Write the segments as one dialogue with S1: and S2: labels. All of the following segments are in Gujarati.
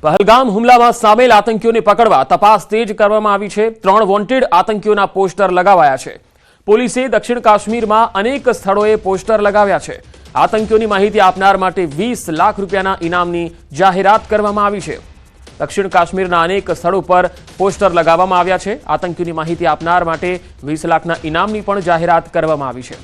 S1: પહલગામ હુમલામાં સામેલ આતંકીઓને પકડવા તપાસ તેજ કરવામાં આવી છે। 3 વોન્ટેડ આતંકીઓના પોસ્ટર લગાવાયા છે। પોલીસે દક્ષિણ કાશ્મીરમાં અનેક સ્થળોએ પોસ્ટર લગાવ્યા છે। આતંકીઓની માહિતી આપનાર માટે 20 લાખ રૂપિયાના ઇનામની જાહેરાત કરવામાં આવી છે। દક્ષિણ કાશ્મીરના અનેક સ્થળો પર પોસ્ટર લગાવવામાં આવ્યા છે। આતંકીઓની માહિતી આપનાર માટે 20 લાખના ઇનામની પણ જાહેરાત કરવામાં આવી છે।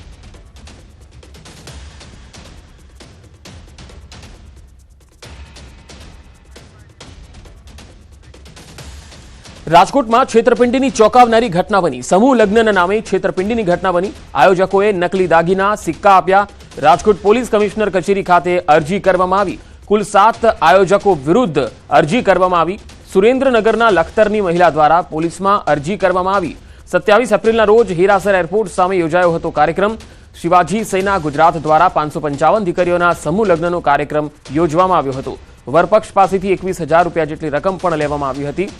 S1: રાજકોટમાં છેતરપિંડીની ચોંકાવનારી ઘટના બની। સમૂહ લગ્નના નામે છેતરપિંડીની ઘટના બની। આયોજકોએ નકલી દાગીના સિક્કા આપ્યા। રાજકોટ પોલીસ કમિશનર કચેરી ખાતે અરજી કરવામાં આવી। કુલ 7 આયોજકો વિરુદ્ધ અરજી કરવામાં આવી। સુરેન્દ્રનગરના લખતરની મહિલા દ્વારા પોલીસમાં અરજી કરવામાં આવી। 27 એપ્રિલના રોજ હીરાસર એરપોર્ટ સામે યોજાયો હતો કાર્યક્રમ। શિવાજી સેના ગુજરાત દ્વારા 555 દીકરીઓના સમૂહ લગ્નનો કાર્યક્રમ યોજવામાં આવ્યો હતો। વરપક્ષ પાસેથી 21,000 રૂપિયા જેટલી રકમ પણ લેવામાં આવી હતી।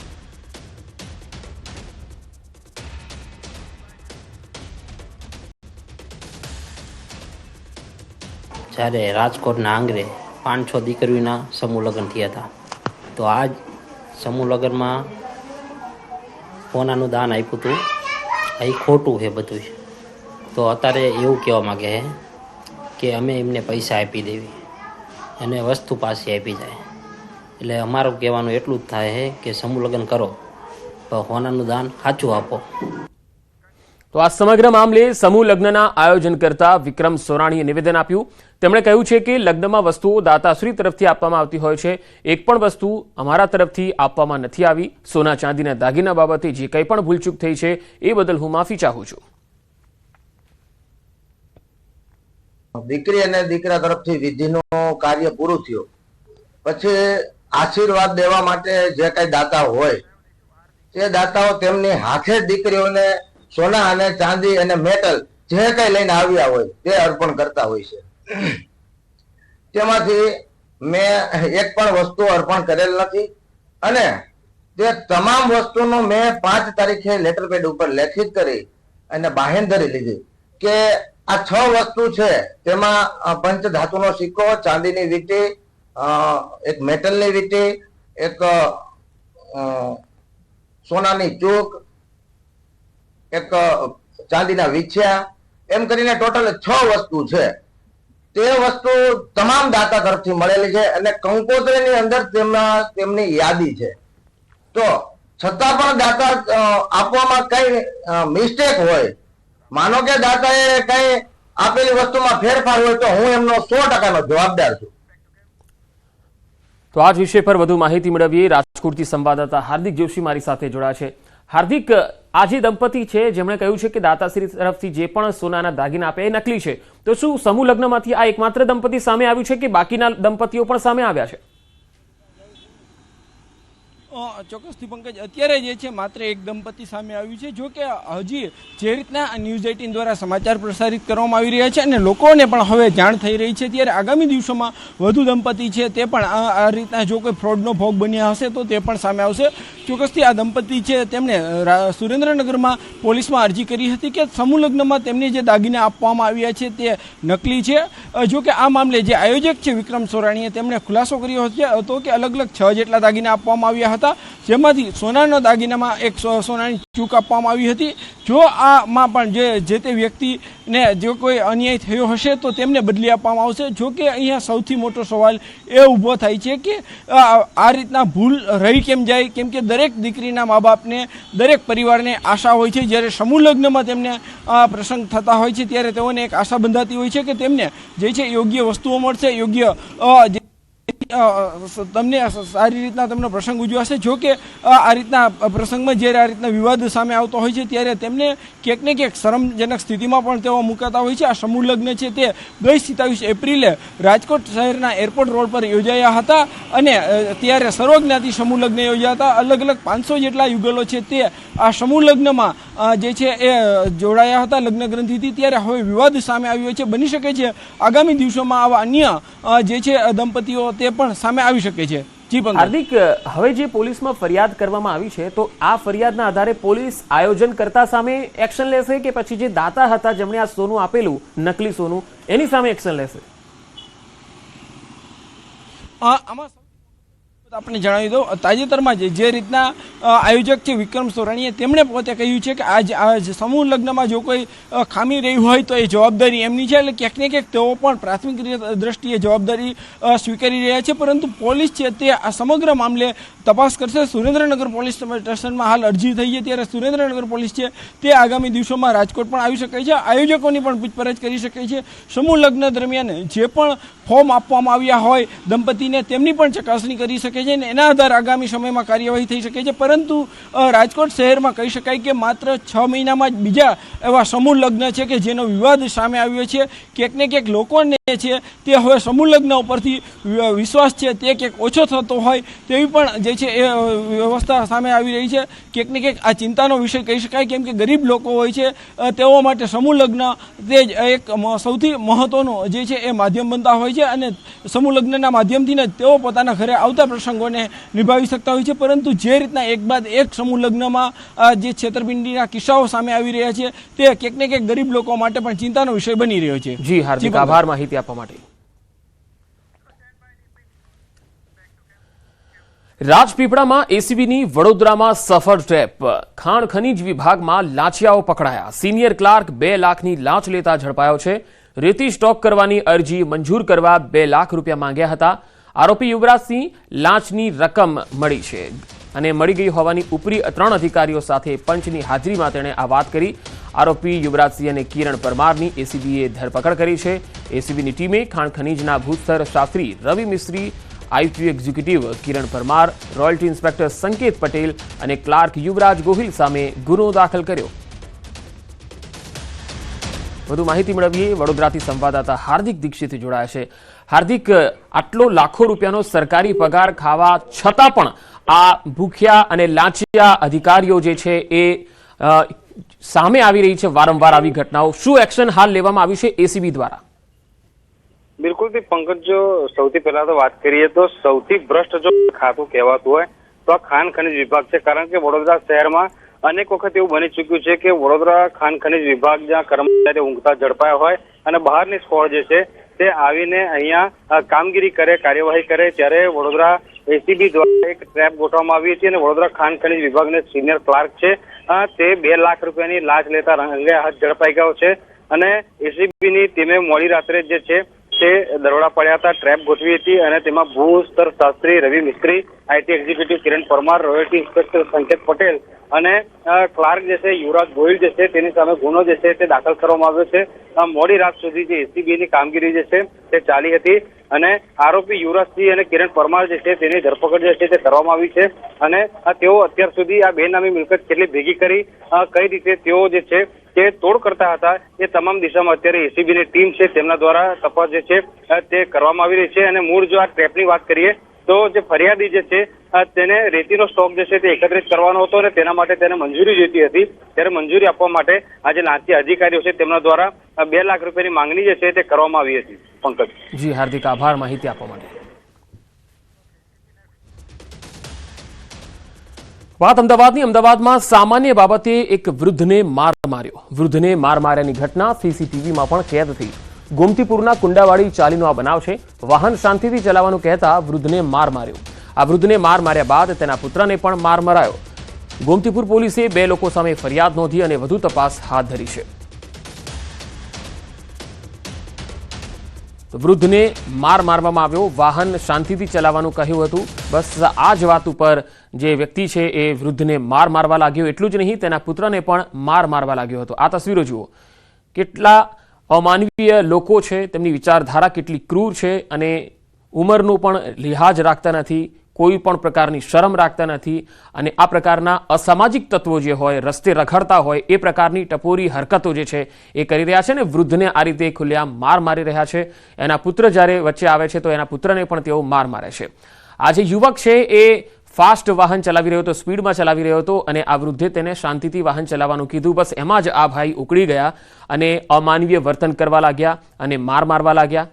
S2: જ્યારે રાજકોટના આંગરે 5-6 દીકરીઓના સમૂહ લગ્ન થયા હતા, તો આજ સમૂહ લગ્નમાં સોનાનું દાન આપ્યું હતું। અહીં ખોટું છે બધું। તો અત્યારે એવું કહેવા માગે છે કે અમે એમને પૈસા આપી દેવી અને વસ્તુ પાછી આપી જાય। એટલે અમારું કહેવાનું એટલું જ થાય છે કે સમૂહ લગ્ન કરો તો સોનાનું દાન સાચું આપો।
S1: તો આ સમગ્ર મામલે સમૂહ લગ્નના આયોજન કરતા વિક્રમ સોરાણીએ નિવેદન આપ્યું। તેમણે કહ્યું છે કે લગ્નમાં વસ્તુઓ દાતાશ્રી તરફથી આપવામાં આવતી હોય છે। એક પણ વસ્તુ અમારા તરફથી આપવામાં નથી આવી। સોના ચાંદીના દાગીના બાબતે જે કંઈ પણ ભૂલચૂક થઈ છે એ બદલ હું માફી ચાહું છું।
S3: દીકરી અને દીકરા તરફથી વિધિનું કાર્ય પૂરું થયું પછી આશીર્વાદ દેવા માટે જે કઈ દાતા હોય તે દાતાઓ તેમની હાથે દીકરીઓને સોના અને ચાંદી અને મેટલ જે કઈ લઈને આવ્યા હોય તે અર્પણ કરતા હોય છે। તેમાંથી મેં એક પણ વસ્તુ અર્પણ કરેલ નથી અને તે તમામ વસ્તુનો મેં 5 તારીખે લેટર પેડ ઉપર લેખિત કરી અને બાહેંધરી લીધી કે આ 6 વસ્તુ છે તેમાં પંચધાતુનો સિક્કો, ચાંદીની વીંટી, એક મેટલની વીંટી, એક સોનાની ચૂક, એક ચાંદીના વીછ્યા, એમ કરીને ટોટલ 6 વસ્તુ છે। તે વસ્તુ તમામ દાતા તરફથી મળેલી છે અને કંકોત્રીની અંદર તેમની યાદી છે। તો છતાં પણ દાતા આપવામાં કઈ મિસ્ટેક હોય, માનો કે દાતાએ કઈ આપેલી વસ્તુમાં ફેરફાર હોય તો હું એમનો 100%નો જવાબદાર છું।
S1: તો આ જ વિષય પર વધુ માહિતી મેળવીએ। રાજકોટથી સંવાદદાતા હાર્દિક જોશી મારી સાથે જોડાયા છે। હાર્દિક, આ જે દંપતી છે જેમણે કહ્યું છે કે દાતાશ્રી તરફથી જે પણ સોનાના દાગીના આપે એ નકલી છે, તો શું સમૂહ લગ્નમાંથી આ એકમાત્ર દંપતી સામે આવ્યું છે કે બાકીના દંપતીઓ પણ સામે આવ્યા છે?
S4: ચોક્કસથી પંકજ, અત્યારે જે છે માત્ર એક દંપતી સામે આવ્યું છે। જો કે હજી જે રીતના ન્યૂઝ 18 દ્વારા સમાચાર પ્રસારિત કરવામાં આવી રહ્યા છે અને લોકોને પણ હવે જાણ થઈ રહી છે, ત્યારે આગામી દિવસોમાં વધુ દંપતી છે તે પણ આ રીતના જો કોઈ ફ્રોડનો ભોગ બન્યા હશે તો તે પણ સામે આવશે। ચોક્કસથી આ દંપતી છે તેમણે સુરેન્દ્રનગરમાં પોલીસમાં અરજી કરી હતી કે સમૂહ લગ્નમાં તેમને જે દાગીના આપવામાં આવ્યા છે તે નકલી છે। જો કે આ મામલે જે આયોજક છે વિક્રમ સોરાણીએ તેમણે ખુલાસો કર્યો હતો કે અલગ અલગ 6 જેટલા દાગીના આપવામાં આવ્યા હતા, જેમાંથી સોનાના દાગીનામાં એક સોનાની ચૂક આપવામાં આવી હતી। જો આમાં પણ જે તે વ્યક્તિને જો કોઈ અન્યાય થયો હશે તો તેમને બદલી આપવામાં આવશે। જો કે અહીંયા સૌથી મોટો સવાલ એ ઊભો થાય છે કે આ રીતના ભૂલ રહી કેમ જાય, કેમ કે દરેક દીકરીના મા બાપને, દરેક પરિવારને આશા હોય છે। જ્યારે સમૂહ લગ્નમાં તેમને પ્રસંગ થતા હોય છે ત્યારે તેઓને એક આશા બંધાતી હોય છે કે તેમને જે છે યોગ્ય વસ્તુઓ મળશે, યોગ્ય તમને સારી રીતના તેમનો પ્રસંગ ઉજવાશે। જો કે આ રીતના પ્રસંગમાં જ્યારે આ રીતના વિવાદ સામે આવતો હોય છે ત્યારે તેમને ક્યાંક ને ક્યાંક શરમજનક સ્થિતિમાં પણ તેઓ મુકાતા હોય છે। આ સમૂહ લગ્ન છે તે ગઈ 27 એપ્રિલે રાજકોટ શહેરના એરપોર્ટ રોડ પર યોજાયા હતા અને ત્યારે સર્વજ્ઞાતિ સમૂહ લગ્ન યોજાયા હતા। અલગ અલગ 500 જેટલા યુગલો છે તે આ સમૂહ લગ્નમાં જે છે એ જોડાયા હતા લગ્ન ગ્રંથિથી। ત્યારે હવે વિવાદ સામે આવ્યો છે। બની શકે છે આગામી દિવસોમાં આવા અન્ય જે છે દંપતીઓ તે પણ સામે આવી શકે છે। જી પંકજ।
S1: હાર્દિક, હવે જે પોલીસમાં ફરિયાદ કરવામાં આવી છે તો આ ફરિયાદના આધારે પોલીસ આયોજન કરતા સામે એક્શન લેશે કે પછી જે દાતા હતા જેમણે આ સોનું આપેલું, નકલી સોનું, એની સામે એક્શન લેશે?
S4: આમાં આપણે જણાવી દઉં, તાજેતરમાં જે રીતના આયોજક છે વિક્રમ સોરાણીએ તેમણે પોતે કહ્યું છે કે આ સમૂહ લગ્નમાં જો કોઈ ખામી રહી હોય તો એ જવાબદારી એમની છે. એટલે ક્યાંક ને ક્યાંક તેઓ પણ પ્રાથમિક દ્રષ્ટિએ જવાબદારી સ્વીકારી રહ્યા છે, પરંતુ પોલીસ છે તે આ સમગ્ર મામલે તપાસ કરશે. સુરેન્દ્રનગર પોલીસ સ્ટેશનમાં હાલ અરજી થઈ છે, ત્યારે સુરેન્દ્રનગર પોલીસ છે તે આગામી દિવસોમાં રાજકોટ પણ આવી શકે છે, આયોજકોની પણ પૂછપરછ કરી શકે છે. સમૂહ લગ્ન દરમિયાન જે પણ ફોર્મ આપવામાં આવ્યા હોય દંપતીને તેમની પણ ચકાસણી કરી શકે છે અને એના આધારે આગામી સમયમાં કાર્યવાહી થઈ શકે છે. પરંતુ રાજકોટ શહેરમાં કહી શકાય કે માત્ર 6 મહિનામાં જ બીજા એવા સમૂહ લગ્ન છે કે જેનો વિવાદ સામે આવ્યો છે. ક્યાંક ને ક્યાંક લોકોને છે તે હવે સમૂહ લગ્ન ઉપરથી વિશ્વાસ છે તે ક્યાંક ઓછો થતો હોય તેવી પણ જે છે એ વ્યવસ્થા સામે આવી રહી છે. ક્યાંક ને ક્યાંક આ ચિંતાનો વિષય કહી શકાય, કેમ કે ગરીબ લોકો હોય છે તેઓ માટે સમૂહ લગ્ન તે જ એક સૌથી મહત્વનું જે છે એ માધ્યમ બનતા હોય છે અને સમૂહ લગ્નના માધ્યમથી જ તેઓ પોતાના ઘરે આવતા પ્રસંગોને નિભાવી શકતા હોય છે. પરંતુ જે રીતના એક બાદ એક સમૂહ લગ્નમાં જે છેતરપિંડીના કિસ્સાઓ સામે આવી રહ્યા છે તે ક્યાંક ને ક્યાંક ગરીબ લોકો માટે પણ ચિંતાનો વિષય બની રહ્યો છે.
S1: જી હાર્દિક આભાર માહિતી આપવા માટે. રાજપીપળામાં એસીબીની વડોદરામાં સફળ ટ્રેપ. ખાણ ખનીજ વિભાગમાં લાંચિયાઓ પકડાયા. સિનિયર ક્લાર્ક 2 લાખની લાંચ લેતા ઝડપાયો છે. રેતી સ્ટોક કરવાની અરજી મંજૂર કરવા 2 લાખ રૂપિયા માંગ્યા હતા. આરોપી યુવરાજસિંહ લાંચની રકમ મળી છે અને મળી ગઈ હોવાની ઉપરી 3 અધિકારીઓ સાથે પંચની હાજરીમાં તેણે આ વાત કરી. આરોપી યુવરાજસિંહ અને કિરણ પરમારની એસીબીએ ધરપકડ કરી છે. એસીબીની ટીમે ખાણ ખનીજના ભૂસ્તર શાસ્ત્રી Ravi Mistry, IT executive Kiran Parmar, royalty inspector Sanket Patel અને ક્લાર્ક યુવરાજ ગોહિલ સામે ગુનો દાખલ કર્યો. વધુ માહિતી મેળવીએ. વડોદરાથી સંવાદદાતા હાર્દિક દીક્ષિત જોડાયા છે. હાર્દિક, આટલો લાખો રૂપિયાનો સરકારી પગાર ખાવા છતાં પણ આ ભૂખ્યા અને લાંચિયા અધિકારીઓ જે છે એ સામે આવી રહી છે વારંવાર આવી ઘટનાઓ. શું એક્શન હાલ લેવામાં આવ્યું છે એસીબી દ્વારા?
S5: બિલકુલ પંકજ, જો સૌથી પહેલા તો વાત કરીએ તો સૌથી ભ્રષ્ટ જો ખાતું કહેવાતું હોય તો આ ખાણ ખનીજ વિભાગ છે. કારણ કે વડોદરા શહેરમાં અનેક વખત એવું બની ચૂક્યું છે કે વડોદરા ખાણ ખનીજ વિભાગ જ્યાં કર્મચારી ઊંઘતા ઝડપાયા હોય અને બહારની સ્કોડ જે છે તે આવીને અહીંયા કામગીરી કરે, કાર્યવાહી કરે, ત્યારે વડોદરા એસીબી દ્વારા એક ટ્રેપ ગોઠવવામાં આવી હતી અને વડોદરા ખાણ ખનીજ વિભાગના સિનિયર ક્લાર્ક છે તે 2 લાખ રૂપિયાની લાંચ લેતા રંગે હાથ ઝડપાઈ ગયો છે. અને એસીબીની ટીમે મોડી રાત્રે જે છે તે દરોડા પડ્યા હતા, ટ્રેપ ગોઠવી હતી અને તેમાં ભૂસ્તર શાસ્ત્રી Ravi Mistry, IT executive Kiran Parmar, royalty inspector Sanket Patel અને ક્લાર્ક જે છે યુવરાજ ગોહિલ જે છે તેની સામે ગુનો જે છે તે દાખલ કરવામાં આવ્યો છે. મોડી રાત સુધી જે એસીબીની કામગીરી જે છે તે ચાલી હતી અને આરોપી યુવરાજસિંહ અને કિરણ પરમાર જે છે તેની ધરપકડ જે છે તે કરવામાં આવી છે. અને તેઓ અત્યાર સુધી આ બેનામી મિલકત કેટલી ભેગી કરી, કઈ રીતે તેઓ જે છે તે તોડ કરતા હતા, એ તમામ દિશામાં અત્યારે એસીબીની ટીમ છે તેમના દ્વારા તપાસ જે છે તે કરવામાં આવી રહી છે. અને મૂળ જો આ ટ્રેપની વાત કરીએ તો જે ફરિયાદી જે છે તેને રેતીનો સ્ટોક જે છે તે એકત્રિત કરવાનો હતો અને તેના માટે તેને મંજૂરી જોઈતી હતી. ત્યારે મંજૂરી આપવા માટે આ જે લાંચિયા અધિકારીઓ છે તેમના દ્વારા 2 લાખ રૂપિયાની માંગણી જે છે તે કરવામાં આવી હતી. પંકજ.
S1: જી હાર્દિક આભાર માહિતી આપવા માટે. વાત અમદાવાદની. અમદાવાદમાં સામાન્ય બાબતે એક વૃદ્ધને માર માર્યો. વૃદ્ધને માર માર્યાની ઘટના સીસીટીવીમાં પણ કેદ થઈ. ગોમતીપુરના કુંડાવાડી ચાલીનો આ બનાવ છે. વાહન શાંતિથી ચલાવવાનું કહેતા વૃદ્ધને માર માર્યો. આ વૃદ્ધને માર માર્યા બાદ તેના પુત્રને પણ માર મરાયો. ગોમતીપુર પોલીસે 2 લોકો સામે ફરિયાદ નોંધી અને વધુ તપાસ હાથ ધરી છે. વૃદ્ધને માર મારવામાં આવ્યો. વાહન શાંતિથી ચલાવવાનું કહ્યું હતું. બસ આ જ વાત ઉપર જે વ્યક્તિ છે એ વૃદ્ધને માર મારવા લાગ્યો. એટલું જ નહીં, તેના પુત્રને પણ માર મારવા લાગ્યો હતો. આ તસવીરો જુઓ. કેટલા અમાનવીય લોકો છે, તેમની વિચારધારા કેટલી ક્રૂર છે અને ઉંમરનું પણ લિહાજ રાખતા નથી, કોઈ પણ પ્રકારની શરમ રાખતા નથી અને આ પ્રકારના અસામાજિક તત્વો જે હોય, રસ્તે રખડતા હોય, એ પ્રકારની ટપોરી હરકતો જે છે એ કરી રહ્યા છે ને વૃદ્ધને આ રીતે ખુલ્લેઆમ માર મારી રહ્યા છે. એના પુત્ર જ્યારે વચ્ચે આવે છે તો એના પુત્રને પણ તેઓ માર મારે છે. આ જે યુવક છે એ ફાસ્ટ વાહન ચલાવી રહ્યો હતો, સ્પીડમાં ચલાવી રહ્યો હતો અને આ વૃદ્ધે તેને શાંતિથી વાહન ચલાવવાનું કીધું. બસ એમાં જ આ ભાઈ ઉકળી ગયા અને અમાનવીય વર્તન કરવા લાગ્યા અને માર મારવા લાગ્યા.